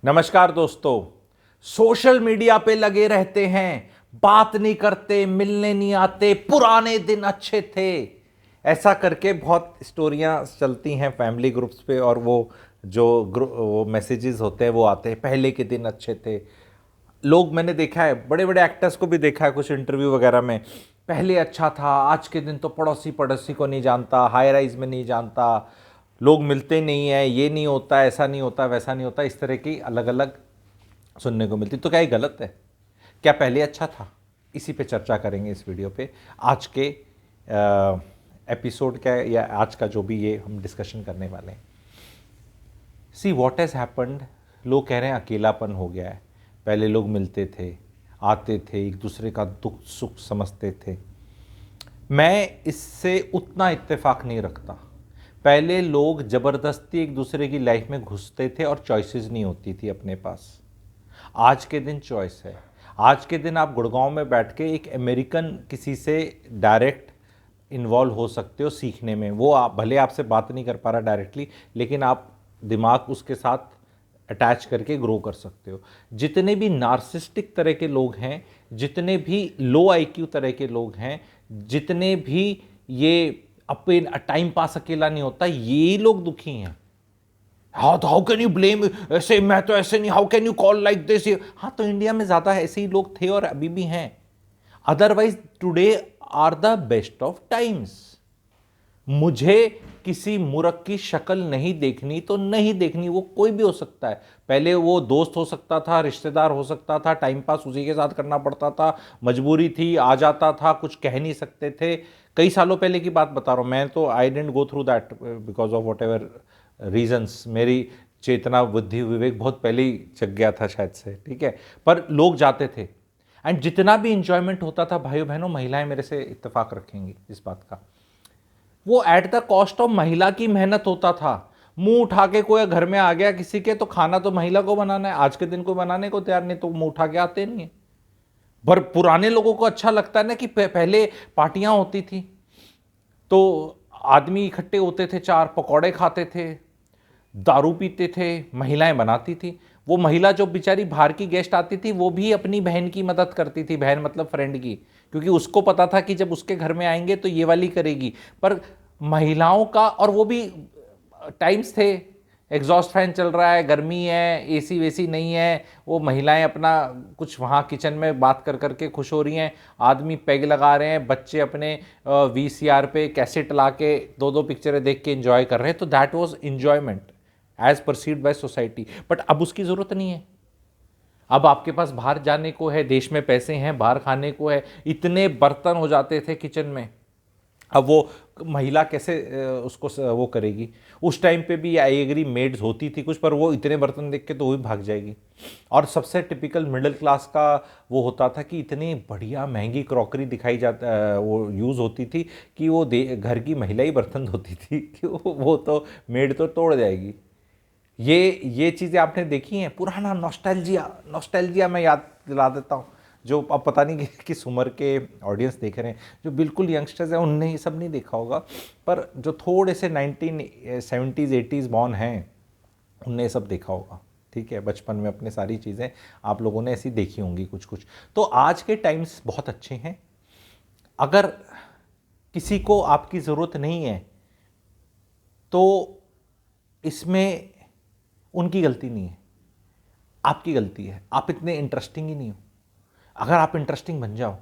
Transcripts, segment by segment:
नमस्कार दोस्तों। Social media पे लगे रहते हैं, बात नहीं करते, मिलने नहीं आते, पुराने दिन अच्छे थे, ऐसा करके बहुत स्टोरियां चलती हैं फैमिली ग्रुप्स पे। और वो जो वो मैसेजेस होते हैं वो आते हैं, पहले के दिन अच्छे थे। लोग, मैंने देखा है, बड़े बड़े एक्टर्स को भी देखा है कुछ इंटरव्यू वगैरह में, पहले अच्छा था, आज के दिन तो पड़ोसी पड़ोसी को नहीं जानता, हाई राइज में नहीं जानता, लोग मिलते नहीं है, ये नहीं होता, ऐसा नहीं होता, वैसा नहीं होता, इस तरह की अलग अलग सुनने को मिलती। तो क्या ये गलत है? क्या पहले अच्छा था? इसी पे चर्चा करेंगे इस वीडियो पे। आज के एपिसोड का या आज का जो भी ये हम डिस्कशन करने वाले हैं। See what has happened. लोग कह रहे हैं अकेलापन हो गया है। पहले लोग मिलते थे, आते थे, एक दूसरे का दुख सुख समझते थे। मैं इससे उतना इत्तेफाक नहीं रखता। पहले लोग ज़बरदस्ती एक दूसरे की लाइफ में घुसते थे और चॉइसेस नहीं होती थी अपने पास। आज के दिन चॉइस है। आज के दिन आप गुड़गांव में बैठ के एक अमेरिकन किसी से डायरेक्ट इन्वॉल्व हो सकते हो सीखने में। वो आप भले आपसे बात नहीं कर पा रहा डायरेक्टली, लेकिन आप दिमाग उसके साथ अटैच करके ग्रो कर सकते हो। जितने भी नार्सिस्टिक तरह के लोग हैं, जितने भी लो आईक्यू तरह के लोग हैं, जितने भी ये अपने टाइम पास अकेला नहीं होता, ये लोग दुखी हैं। हाउ कैन यू ब्लेम, ऐसे मैं तो ऐसे नहीं, how can you call like this. हाँ, तो इंडिया में ज्यादा ऐसे ही लोग थे और अभी भी हैं। Otherwise today are the best of times. मुझे किसी मूर्ख की शक्ल नहीं देखनी तो नहीं देखनी, वो कोई भी हो सकता है। पहले वो दोस्त हो सकता था, रिश्तेदार हो सकता था, टाइम पास उसी के साथ करना पड़ता था, मजबूरी थी, आ जाता था, कुछ कह नहीं सकते थे। कई सालों पहले की बात बता रहा हूं मैं, तो I didn't go through that because of whatever reasons. मेरी चेतना बुद्धि विवेक बहुत पहले ही जग गया था शायद से, ठीक है। पर लोग जाते थे एंड जितना भी इंजॉयमेंट होता था, भाइयों बहनों, महिलाएं मेरे से इत्तेफाक रखेंगी इस बात का, वो एट द कॉस्ट ऑफ महिला की मेहनत होता था। मुंह उठा के कोई घर में आ गया किसी के, तो खाना तो महिला को बनाना है। आज के दिन कोई बनाने को तैयार नहीं, तो मुंह उठा के आते नहीं है। पर पुराने लोगों को अच्छा लगता है ना कि पहले पार्टियां होती थी तो आदमी इकट्ठे होते थे, चार पकौड़े खाते थे, दारू पीते थे, महिलाएं बनाती थी। वो महिला जो बेचारी बाहर की गेस्ट आती थी, वो भी अपनी बहन की मदद करती थी, बहन मतलब फ्रेंड की, क्योंकि उसको पता था कि जब उसके घर में आएंगे तो ये वाली करेगी। पर महिलाओं का, और वो भी टाइम्स थे, एग्जॉस्ट फैन चल रहा है, गर्मी है, एसी वेसी नहीं है, वो महिलाएं अपना कुछ वहाँ किचन में बात कर करके खुश हो रही हैं, आदमी पैग लगा रहे हैं, बच्चे अपने वीसीआर पे कैसेट ला के दो दो पिक्चरें देख के एंजॉय कर रहे हैं। तो that was enjoyment as perceived by society. But अब उसकी ज़रूरत नहीं है। अब आपके पास बाहर जाने को है, देश में पैसे हैं, बाहर खाने को है, इतने बर्तन हो जाते थे किचन में। अब वो महिला कैसे उसको वो करेगी? उस टाइम पे भी आई एग्री मेड्स होती थी कुछ, पर वो इतने बर्तन देख के तो वो भी भाग जाएगी। और सबसे टिपिकल मिडिल क्लास का वो होता था कि इतनी बढ़िया महंगी क्रॉकरी दिखाई जाता, वो यूज़ होती थी कि वो घर की महिला ही बर्तन धोती थी कि वो तो मेड तो तोड़ जाएगी। ये चीज़ें आपने देखी हैं। पुराना नॉस्टैल्जिया, नॉस्टैल्जिया मैं याद दिला देता हूँ, जो अब पता नहीं किस उम्र के ऑडियंस देख रहे हैं। जो बिल्कुल यंगस्टर्स हैं उनने ये सब नहीं देखा होगा, पर जो थोड़े से 1970s 80s बॉर्न हैं उनने ये सब देखा होगा, ठीक है। बचपन में अपने सारी चीज़ें आप लोगों ने ऐसी देखी होंगी कुछ कुछ। तो आज के टाइम्स बहुत अच्छे हैं। अगर किसी को आपकी ज़रूरत नहीं है तो इसमें उनकी गलती नहीं है, आपकी गलती है। आप इतने इंटरेस्टिंग ही नहीं हो। अगर आप इंटरेस्टिंग बन जाओ,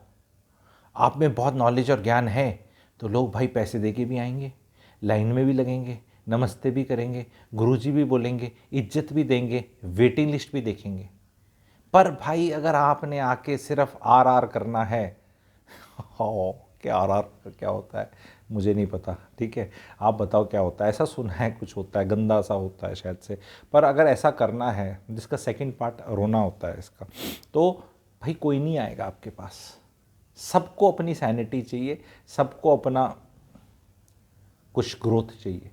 आप में बहुत नॉलेज और ज्ञान है, तो लोग भाई पैसे दे के भी आएंगे, लाइन में भी लगेंगे, नमस्ते भी करेंगे, गुरुजी भी बोलेंगे, इज्जत भी देंगे, वेटिंग लिस्ट भी देखेंगे। पर भाई अगर आपने आके सिर्फ आर आर करना है, हाँ, क्या आर आर क्या होता है मुझे नहीं पता, ठीक है, आप बताओ क्या होता है। ऐसा सुना है कुछ होता है, गंदा सा होता है शायद से। पर अगर ऐसा करना है, जिसका सेकंड पार्ट रोना होता है इसका, तो भाई कोई नहीं आएगा आपके पास। सबको अपनी सैनिटी चाहिए, सबको अपना कुछ ग्रोथ चाहिए।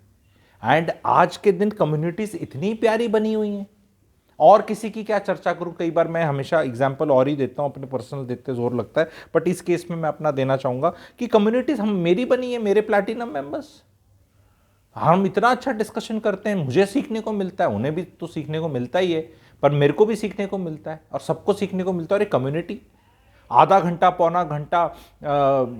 एंड आज के दिन कम्युनिटीज़ इतनी प्यारी बनी हुई हैं, और किसी की क्या चर्चा करूं। कई बार मैं हमेशा एग्जाम्पल और ही देता हूं, अपने पर्सनल देते जोर लगता है, बट इस केस में मैं अपना देना चाहूँगा कि कम्युनिटीज़ हम मेरी बनी है, मेरे प्लैटिनम मेंबर्स। हम इतना अच्छा डिस्कशन करते हैं, मुझे सीखने को मिलता है, उन्हें भी तो सीखने को मिलता ही है। पर मेरे को भी सीखने को मिलता है और सबको सीखने को मिलता है। और एक कम्युनिटी, आधा घंटा पौना घंटा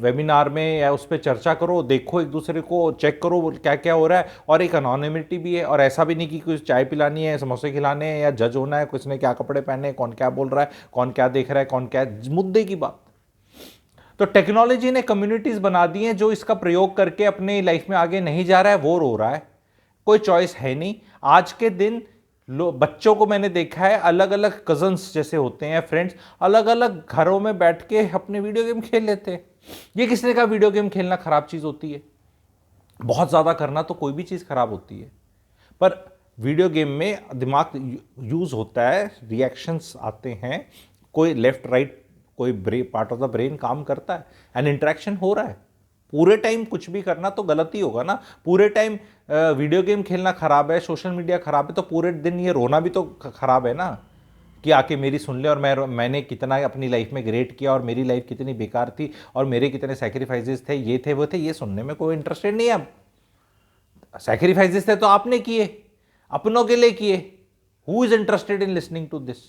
वेबिनार में या उस पर चर्चा करो, देखो एक दूसरे को, चेक करो क्या क्या हो रहा है, और एक अनोनिमिटी भी है। और ऐसा भी नहीं कि कुछ चाय पिलानी है, समोसे खिलाने हैं या जज होना है, किसने क्या कपड़े पहने, कौन क्या बोल रहा है, कौन क्या देख रहा है, कौन क्या मुद्दे की बात। तो टेक्नोलॉजी ने कम्युनिटीज बना दी हैं, जो इसका प्रयोग करके अपने लाइफ में आगे नहीं जा रहा है वो रो रहा है। कोई चॉइस है नहीं। आज के दिन बच्चों को मैंने देखा है, अलग अलग कजन्स जैसे होते हैं, फ्रेंड्स, अलग अलग घरों में बैठ के अपने वीडियो गेम खेल लेते हैं। ये किसने कहा वीडियो गेम खेलना खराब चीज होती है? बहुत ज्यादा करना तो कोई भी चीज खराब होती है, पर वीडियो गेम में दिमाग यूज होता है, रिएक्शंस आते हैं, कोई लेफ्ट राइट, कोई पार्ट ऑफ द ब्रेन काम करता है, एंड इंटरेक्शन हो रहा है। पूरे टाइम कुछ भी करना तो गलत ही होगा ना। पूरे टाइम वीडियो गेम खेलना खराब है, सोशल मीडिया खराब है, तो पूरे दिन ये रोना भी तो खराब है ना, कि आके मेरी सुन ले और मैंने कितना अपनी लाइफ में ग्रेट किया और मेरी लाइफ कितनी बेकार थी और मेरे कितने सैक्रिफाइसेस थे, ये थे वो थे। ये सुनने में कोई इंटरेस्टेड नहीं है। अब सैक्रिफाइसेस थे तो आपने किए, अपनों के लिए किए। Who is interested in listening to this?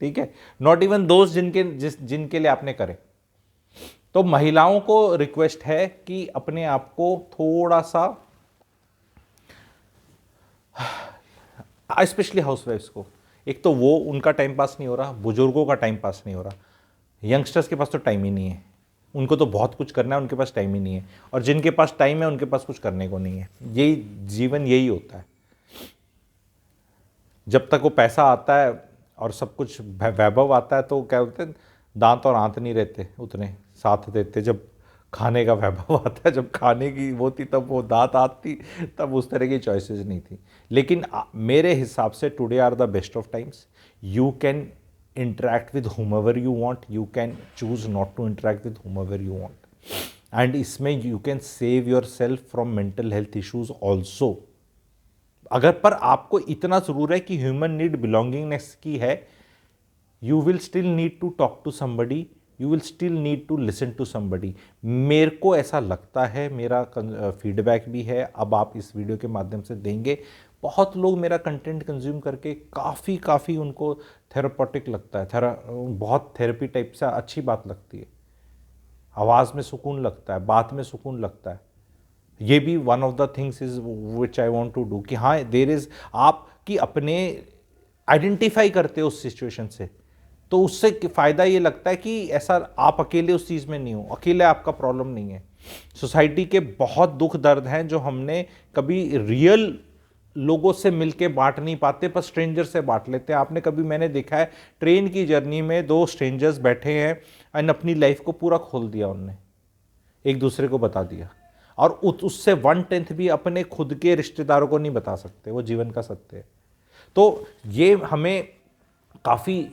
ठीक है, नॉट इवन दोस्त जिनके लिए आपने करे। तो महिलाओं को रिक्वेस्ट है कि अपने आप को थोड़ा सा, स्पेशली हाउसवाइफ्स को, एक तो वो उनका टाइम पास नहीं हो रहा, बुजुर्गों का टाइम पास नहीं हो रहा, यंगस्टर्स के पास तो टाइम ही नहीं है, उनको तो बहुत कुछ करना है, उनके पास टाइम ही नहीं है, और जिनके पास टाइम है उनके पास कुछ करने को नहीं है। यही जीवन, यही होता है। जब तक वो पैसा आता है और सब कुछ वैभव आता है तो क्या बोलते हैं, दांत और आंत नहीं रहते उतने साथ देते। जब खाने का वैभव आता है, जब खाने की वो थी तब वो दांत आती, तब उस तरह की चॉइसेस नहीं थी। लेकिन मेरे हिसाब से today are the best of times. You can interact with whomever you want, you can choose not to interact with whomever you want, and इसमें you can save yourself from mental health issues also। अगर पर आपको इतना जरूर है कि human need belongingness की है, you will still need to talk to somebody, you will still need to listen to somebody. मेरे को ऐसा लगता है, मेरा फीडबैक भी है, अब आप इस वीडियो के माध्यम से देंगे। बहुत लोग मेरा कंटेंट कंज्यूम करके काफ़ी उनको थेरापॉटिक लगता है, बहुत थेरेपी टाइप से अच्छी बात लगती है, आवाज़ में सुकून लगता है, बात में सुकून लगता है। ये भी one of the things is which I want to do, कि हाँ देर इज, आप कि अपने आइडेंटिफाई करते हो उस सिचुएशन से, तो उससे फ़ायदा ये लगता है कि ऐसा आप अकेले उस चीज़ में नहीं हो, अकेले आपका प्रॉब्लम नहीं है। सोसाइटी के बहुत दुख दर्द हैं जो हमने कभी रियल लोगों से मिलके बांट नहीं पाते, पर स्ट्रेंजर से बांट लेते हैं। आपने कभी, मैंने देखा है ट्रेन की जर्नी में दो स्ट्रेंजर्स बैठे हैं एंड अपनी लाइफ को पूरा खोल दिया, उनने एक दूसरे को बता दिया, और उससे 1/10 भी अपने खुद के रिश्तेदारों को नहीं बता सकते, वो जीवन का सत्य है। तो ये हमें काफ़ी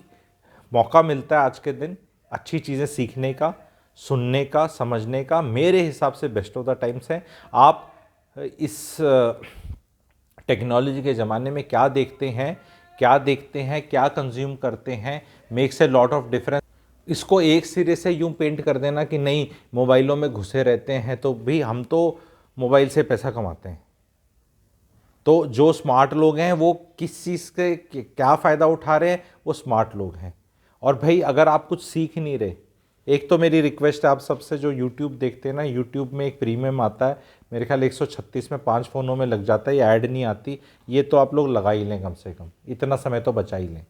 मौका मिलता है आज के दिन अच्छी चीज़ें सीखने का, सुनने का, समझने का। मेरे हिसाब से बेस्ट ऑफ द टाइम्स है। आप इस टेक्नोलॉजी के ज़माने में क्या देखते हैं, क्या कंज्यूम करते हैं, makes a lot of difference. इसको एक सिरे से यूं पेंट कर देना कि नहीं मोबाइलों में घुसे रहते हैं, तो भी हम तो मोबाइल से पैसा कमाते हैं। तो जो स्मार्ट लोग हैं वो किस चीज़ के क्या फ़ायदा उठा रहे हैं, वो स्मार्ट लोग हैं। और भाई अगर आप कुछ सीख नहीं रहे, एक तो मेरी रिक्वेस्ट है आप सबसे जो YouTube देखते हैं ना, YouTube में एक प्रीमियम आता है, मेरे ख्याल 136 में 5 फ़ोनों में लग जाता है, ये ऐड नहीं आती, ये तो आप लोग लगा ही लें, कम से कम इतना समय तो बचा ही लें,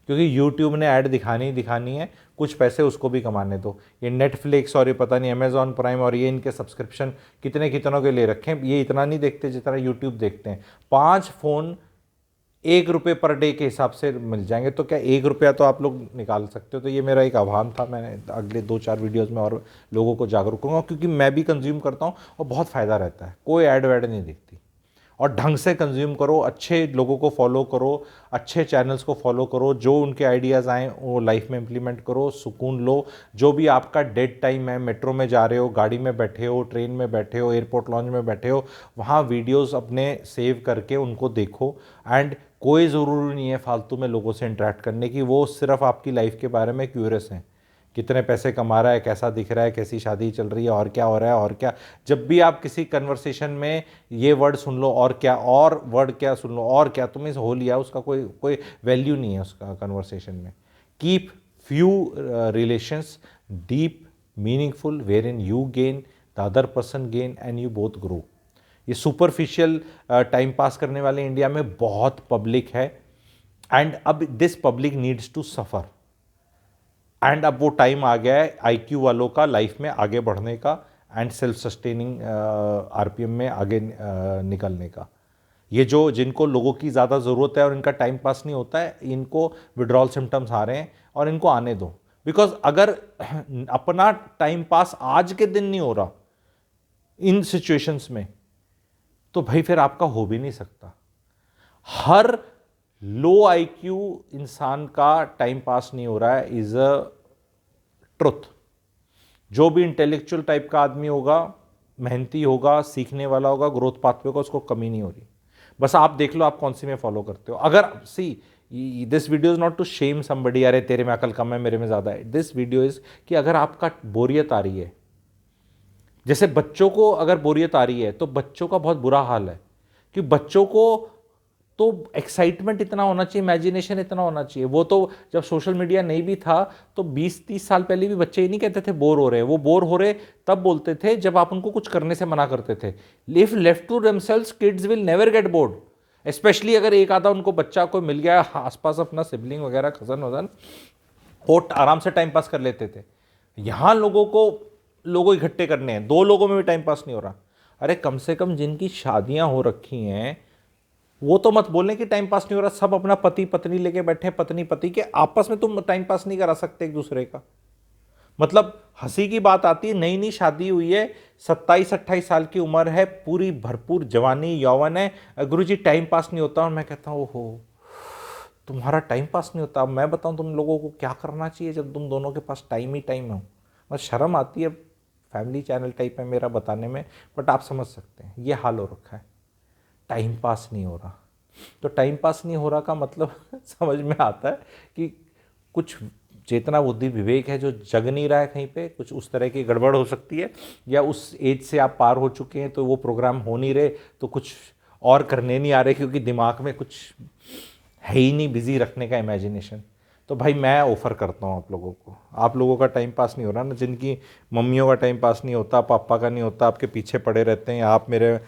क्योंकि YouTube ने ऐड दिखानी ही दिखानी है, कुछ पैसे उसको भी कमाने दो। ये नेटफ्लिक्स और ये पता नहीं अमेज़ॉन प्राइम और ये इनके सब्सक्रिप्शन कितनों के ले रखे हैं, ये इतना नहीं देखते जितना YouTube देखते हैं। 5 फ़ोन ₹1 पर डे के हिसाब से मिल जाएंगे, तो क्या ₹1 तो आप लोग निकाल सकते हो। तो ये मेरा एक आह्वान था, मैंने अगले 2-4 वीडियोज़ में और लोगों को जागरूक करूँगा, क्योंकि मैं भी कंज्यूम करता हूँ और बहुत फ़ायदा रहता है, कोई ऐड वैड नहीं दिखती। और ढंग से कंज्यूम करो, अच्छे लोगों को फॉलो करो, अच्छे चैनल्स को फॉलो करो, जो उनके आइडियाज़ आएँ वो लाइफ में इम्प्लीमेंट करो, सुकून लो। जो भी आपका डेड टाइम है, मेट्रो में जा रहे हो, गाड़ी में बैठे हो, ट्रेन में बैठे हो, एयरपोर्ट लॉन्च में बैठे हो, वहाँ वीडियोज़ अपने सेव करके उनको देखो। एंड कोई ज़रूरी नहीं है फालतू में लोगों से इंटरेक्ट करने की, वो सिर्फ आपकी लाइफ के बारे में क्यूरियस हैं कितने पैसे कमा रहा है, कैसा दिख रहा है, कैसी शादी चल रही है, और क्या हो रहा है, और क्या। जब भी आप किसी कन्वर्सेशन में ये वर्ड सुन लो, और क्या, और वर्ड क्या सुन लो, और क्या, तुम्हें हो लिया, उसका कोई कोई वैल्यू नहीं है उसका कन्वर्सेशन में। Keep few relations deep meaningful where in you gain, the other person gain and you both grow. ये सुपरफिशियल टाइम पास करने वाले इंडिया में बहुत पब्लिक है, एंड अब this public needs to suffer. And अब वो टाइम आ गया है आईक्यू वालों का लाइफ में आगे बढ़ने का, एंड सेल्फ सस्टेनिंग आरपीएम में आगे निकलने का। ये जो जिनको लोगों की ज़्यादा ज़रूरत है और इनका टाइम पास नहीं होता है, इनको विड्रॉल सिम्टम्स आ रहे हैं, और इनको आने दो। बिकॉज अगर अपना टाइम पास आज के दिन नहीं हो रहा इन सिचुएशंस में, तो भाई फिर आपका हो भी नहीं सकता। हर लो आईक्यू इंसान का टाइम पास नहीं हो रहा है इज अ ट्रुथ। जो भी इंटेलेक्चुअल टाइप का आदमी होगा, मेहनती होगा, सीखने वाला होगा, ग्रोथ पाथवे होगा, उसको कमी नहीं हो रही। बस आप देख लो आप कौन सी में फॉलो करते हो। अगर see this video is not to shame somebody, अरे तेरे में अकल कम है मेरे में ज़्यादा है। दिस वीडियो इज कि अगर आपका बोरियत आ रही है, जैसे बच्चों को अगर बोरियत आ रही है तो बच्चों का बहुत बुरा हाल है, कि बच्चों को तो एक्साइटमेंट इतना होना चाहिए, इमेजिनेशन इतना होना चाहिए। वो तो जब सोशल मीडिया नहीं भी था तो 20-30 साल पहले भी बच्चे ये नहीं कहते थे बोर हो रहे हैं। वो बोर हो रहे तब बोलते थे जब आप उनको कुछ करने से मना करते थे। If left to themselves kids will never get bored, especially अगर एक आधा उनको बच्चा कोई मिल गया आसपास, अपना सिबलिंग वगैरह, खजन वजन, वो आराम से टाइम पास कर लेते थे। यहाँ लोगों इकट्ठे करने हैं, 2 लोगों में भी टाइम पास नहीं हो रहा। अरे कम से कम जिनकी शादियां हो रखी हैं वो तो मत बोलने कि टाइम पास नहीं हो रहा। सब अपना पति पत्नी लेके बैठे, पत्नी पति के, आपस में तुम टाइम पास नहीं करा सकते एक दूसरे का। मतलब हंसी की बात आती है, नई नई शादी हुई है, 27-28 साल की उम्र है, पूरी भरपूर जवानी यौवन है, गुरुजी टाइम पास नहीं होता। और मैं कहता हूँ ओहो तुम्हारा टाइम पास नहीं होता। अब मैं बताऊँ तुम लोगों को क्या करना चाहिए जब तुम दोनों के पास टाइम ही टाइम हो। बस शर्म आती है, फैमिली चैनल टाइप है मेरा बताने में, बट आप समझ सकते हैं ये हाल हो रखा है। टाइम पास नहीं हो रहा, तो टाइम पास नहीं हो रहा का मतलब समझ में आता है कि कुछ चेतना बुद्धि विवेक है जो जग नहीं रहा है कहीं पे, कुछ उस तरह की गड़बड़ हो सकती है, या उस एज से आप पार हो चुके हैं तो वो प्रोग्राम हो नहीं रहे, तो कुछ और करने नहीं आ रहे क्योंकि दिमाग में कुछ है ही नहीं बिजी रखने का इमेजिनेशन। तो भाई मैं ऑफ़र करता हूँ आप लोगों को, आप लोगों का टाइम पास नहीं हो रहा ना, जिनकी मम्मियों का टाइम पास नहीं होता, पापा का नहीं होता, आपके पीछे पड़े रहते हैं, आप मेरे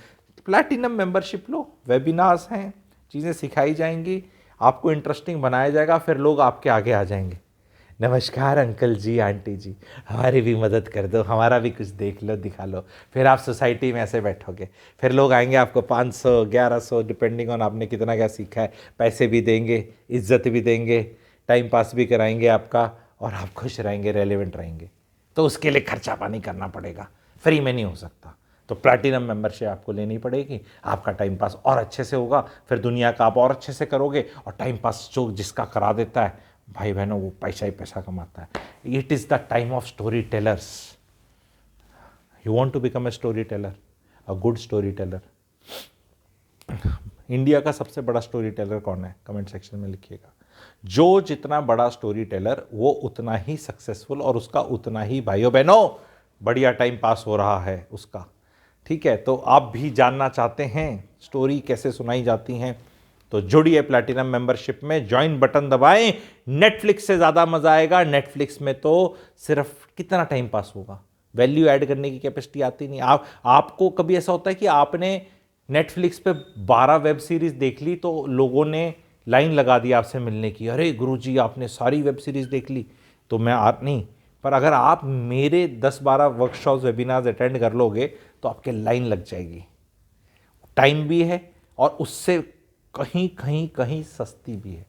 प्लैटिनम मेंबरशिप लो, वेबिनार्स हैं, चीज़ें सिखाई जाएंगी, आपको इंटरेस्टिंग बनाया जाएगा, फिर लोग आपके आगे आ जाएंगे। नमस्कार अंकल जी, आंटी जी, हमारी भी मदद कर दो, हमारा भी कुछ देख लो, दिखा लो। फिर आप सोसाइटी में ऐसे बैठोगे, फिर लोग आएंगे आपको 500 1100 डिपेंडिंग ऑन आपने कितना क्या सीखा है, पैसे भी देंगे, इज्जत भी देंगे, टाइम पास भी कराएंगे आपका, और आप खुश रहेंगे, रेलेवेंट रहेंगे। तो उसके लिए खर्चा पानी करना पड़ेगा, फ्री में नहीं हो सकता। तो प्लैटिनम मेंबरशिप आपको लेनी पड़ेगी, आपका टाइम पास और अच्छे से होगा, फिर दुनिया का आप और अच्छे से करोगे, और टाइम पास जो जिसका करा देता है भाई बहनों वो पैसा ही पैसा कमाता है। It is the time of story tellers. You want to become a story teller, a good story teller. India का सबसे बड़ा स्टोरी टेलर कौन है, कमेंट सेक्शन में लिखिएगा। जो जितना बड़ा स्टोरी टेलर वो उतना ही सक्सेसफुल, और उसका उतना ही भाइयों बहनों बढ़िया टाइम पास हो रहा है उसका। ठीक है, तो आप भी जानना चाहते हैं स्टोरी कैसे सुनाई जाती हैं, तो जुड़िए प्लैटिनम मेंबरशिप में, ज्वाइन बटन दबाएं। नेटफ्लिक्स से ज़्यादा मज़ा आएगा। नेटफ्लिक्स में तो सिर्फ कितना टाइम पास होगा, वैल्यू ऐड करने की कैपेसिटी आती नहीं। आपको कभी ऐसा होता है कि आपने नेटफ्लिक्स पे 12 वेब सीरीज़ देख ली तो लोगों ने लाइन लगा दी आपसे मिलने की, अरे गुरुजी आपने सारी वेब सीरीज़ देख ली। तो मैं नहीं, पर अगर आप मेरे 10-12 वर्कशॉप्स वेबिनार्स अटेंड कर लोगे तो आपके लाइन लग जाएगी। टाइम भी है और उससे कहीं कहीं कहीं सस्ती भी है,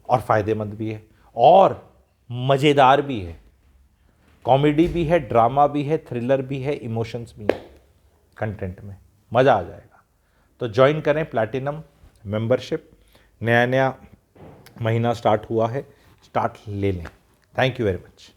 और फ़ायदेमंद भी है, और मज़ेदार भी है। कॉमेडी भी है, ड्रामा भी है, थ्रिलर भी है, इमोशंस भी है कंटेंट में, मज़ा आ जाएगा। तो ज्वाइन करें प्लैटिनम मेंबरशिप, नया नया महीना स्टार्ट हुआ है, स्टार्ट ले लें। Thank you very much.